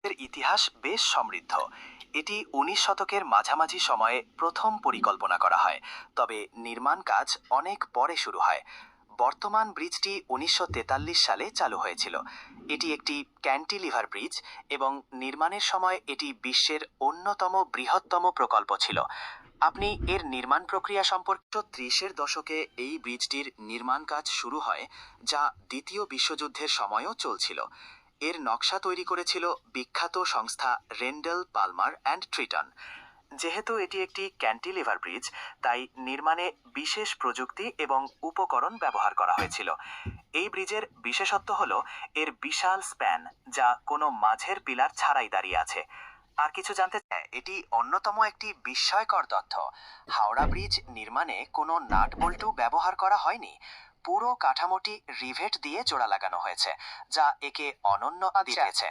এর ইতিহাস বেশ সমৃদ্ধ। এটি ১৯ শতকের মাঝামাঝি সময়ে প্রথম পরিকল্পনা করা হয়, তবে নির্মাণ কাজ অনেক পরে শুরু হয়। বর্তমান ব্রিজটি ১৯৪৩ সালে চালু হয়েছিল। এটি একটি ক্যান্টিলিভার ব্রিজ এবং নির্মাণের সময় এটি বিশ্বের অন্যতম বৃহত্তম প্রকল্প ছিল। আপনি এর নির্মাণ প্রক্রিয়া সম্পর্কে ৩০-এর দশকে এই ব্রিজটির নির্মাণ কাজ শুরু হয়, যা দ্বিতীয় বিশ্বযুদ্ধের সময়ও চলছিল। এর নকশা তৈরি করেছিল বিখ্যাত সংস্থা রেন্ডেল পালমার অ্যান্ড ট্রিটন। যেহেতু এটি একটি ক্যান্টিলিভার ব্রিজ, তাই নির্মাণে বিশেষ প্রযুক্তি এবং উপকরণ ব্যবহার করা হয়েছিল। এই ব্রিজের বিশেষত্ব হল এর বিশাল স্প্যান, যা কোনো মাঝের পিলার ছাড়াই দাঁড়িয়ে আছে। আর কিছু জানতে চাই? এটি অন্যতম একটি বিস্ময়কর তথ্য। হাওড়া ব্রিজ নির্মাণে কোনো নাট বল্টু ব্যবহার করা হয়নি। পুরো কাঠামোটি রিভেট দিয়ে জোড়া লাগানো হয়েছে, যা একে অনন্য দিয়েছে।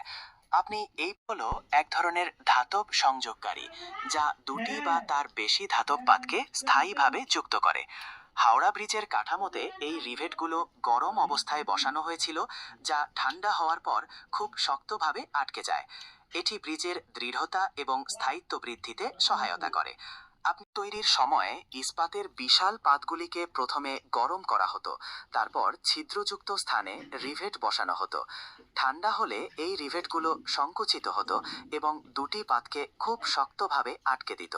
আপনি এই হলো এক ধরনের ধাতব সংযোগকারী, যা দুটি বা তার বেশি ধাতব পাতকে স্থায়ীভাবে যুক্ত করে। হাওড়া ব্রিজের কাঠামোতে এই রিভেটগুলো গরম অবস্থায় বসানো হয়েছিল, যা ঠান্ডা হওয়ার পর খুব শক্তভাবে আটকে যায়। এটি ব্রিজের দৃঢ়তা এবং স্থায়িত্ব বৃদ্ধিতে সহায়তা করে। আপনি তৈরির সময় ইস্পাতের বিশাল পাতগুলিকে প্রথমে গরম করা হতো, তারপর ছিদ্রযুক্ত স্থানে রিভেট বসানো হতো। ঠান্ডা হলে এই রিভেটগুলো সংকুচিত হতো এবং দুটি পাতকে খুব শক্তভাবে আটকে দিত।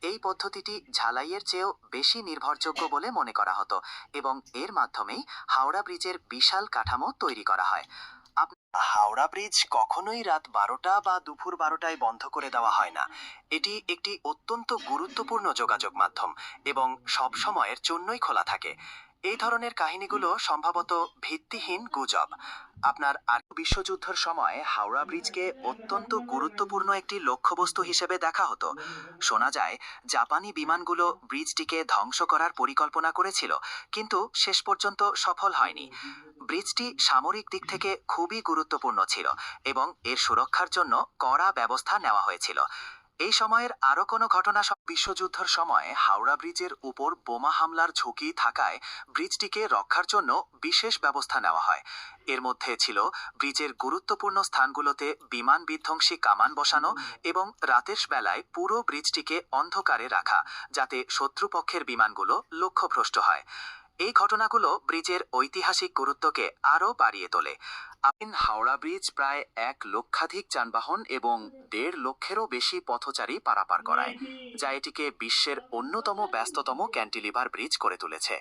এই পদ্ধতিটি ঝালাইয়ের চেয়েও বেশি নির্ভরযোগ্য বলে মনে করা হতো এবং এর মাধ্যমেই হাওড়া ব্রিজের বিশাল কাঠামো তৈরি করা হয়। হাওড়া ব্রিজ কখনোই রাত ১২টা বা দুপুর ১২টায় বন্ধ করে দেওয়া হয় না। এটি একটি অত্যন্ত গুরুত্বপূর্ণ যোগাযোগ মাধ্যম এবং সব সময়ের জন্যই খোলা থাকে। এই ধরনের কাহিনীগুলো সম্ভবত ভিত্তিহীন গুজব। আপনার আর বিশ্বযুদ্ধের সময় হাওড়া ব্রিজকে অত্যন্ত গুরুত্বপূর্ণ একটি লক্ষ্যবস্তু হিসেবে দেখা হতো। শোনা যায় জাপানি বিমানগুলো ব্রিজটিকে ধ্বংস করার পরিকল্পনা করেছিল, কিন্তু শেষ পর্যন্ত সফল হয়নি। ব্রিজটি সামরিক দিক থেকে খুবই গুরুত্বপূর্ণ ছিল এবং এর সুরক্ষার জন্য কড়া ব্যবস্থা নেওয়া হয়েছিল। এই সময়ের আরও কোনো ঘটনা? বিশ্বযুদ্ধের সময় হাওড়া ব্রিজের উপর বোমা হামলার ঝুঁকি থাকায় ব্রিজটিকে রক্ষার জন্য বিশেষ ব্যবস্থা নেওয়া হয়। এর মধ্যে ছিল ব্রিজের গুরুত্বপূর্ণ স্থানগুলোতে বিমান বিধ্বংসী কামান বসানো এবং রাতের বেলায় পুরো ব্রিজটিকে অন্ধকারে রাখা, যাতে শত্রুপক্ষের বিমানগুলো লক্ষ্যভ্রষ্ট হয়। এই ঘটনাগুলো ব্রিজের ঐতিহাসিক গুরুত্বকে আরও বাড়িয়ে তোলে। হাওড়া ব্রিজ প্রায় ১,০০,০০০ যানবাহন এবং ১.৫ লক্ষেরও বেশি পথচারী পারাপার করায়, যা এটিকে বিশ্বের অন্যতম ব্যস্ততম ক্যান্টিলিভার ব্রিজ করে তুলেছে।